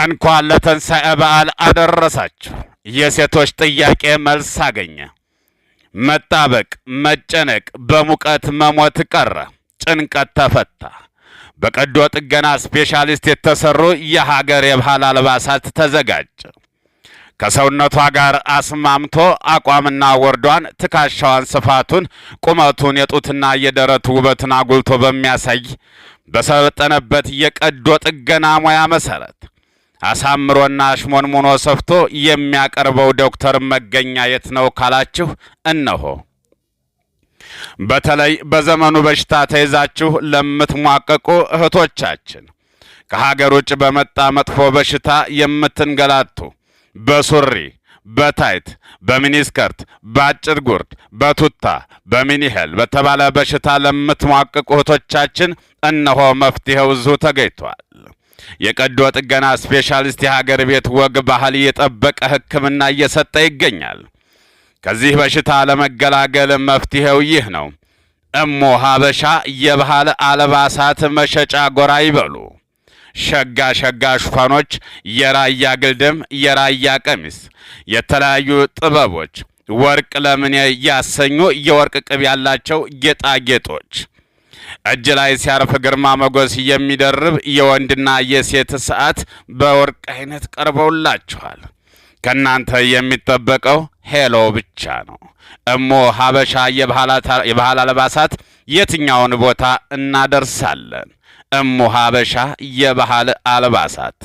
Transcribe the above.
እንኳን ለትንሣኤ በዓል አደረሳችሁ። የሴቶች ጥያቄ መልስ አገኘ። መጣበቅ፣ መጨነቅ፣ በሙቀት መሞት ቀረ። ጭንቀት ተፈታ። በቀዶ ጥገና ስፔሻሊስት የተሰሩ የሀገር የባህል አልባሳት ተዘጋጀ። ከሰውነቷ ጋር አስማምቶ አቋምና ወርዷን፣ ትከሻዋን፣ ስፋቱን፣ ቁመቱን፣ የጡትና የደረት ውበትን አጉልቶ በሚያሳይ በሰለጠነበት የቀዶ ጥገና ሙያ መሰረት አሳምሮና አሽሞንሙኖ ሰፍቶ የሚያቀርበው ዶክተር መገኛ የት ነው ካላችሁ፣ እነሆ። በተለይ በዘመኑ በሽታ ተይዛችሁ ለምትሟቀቁ እህቶቻችን፣ ከሀገር ውጭ በመጣ መጥፎ በሽታ የምትንገላቱ፣ በሱሪ፣ በታይት፣ በሚኒስከርት፣ በአጭር ጉርድ፣ በቱታ፣ በሚኒሄል በተባለ በሽታ ለምትሟቀቁ እህቶቻችን እነሆ መፍትሄው እዚሁ ተገኝቷል። የቀዶ ጥገና ስፔሻሊስት የሀገር ቤት ወግ ባህል የጠበቀ ሕክምና እየሰጠ ይገኛል። ከዚህ በሽታ ለመገላገል መፍትሄው ይህ ነው። እሞ ሀበሻ የባህል አልባሳት መሸጫ ጎራ ይበሉ። ሸጋ ሸጋ ሽፋኖች፣ የራያ ግልድም፣ የራያ ቀሚስ፣ የተለያዩ ጥበቦች፣ ወርቅ ለምን ያሰኙ የወርቅ ቅብ ያላቸው ጌጣጌጦች፣ እጅ ላይ ሲያርፍ ግርማ ሞገስ የሚደርብ የወንድና የሴት ሰዓት በወርቅ አይነት ቀርበውላችኋል። ከናንተ የሚጠበቀው ሄሎ ብቻ ነው። እሞ ሀበሻ የባህል አልባሳት የትኛውን ቦታ እናደርሳለን? እሞ ሀበሻ የባህል አልባሳት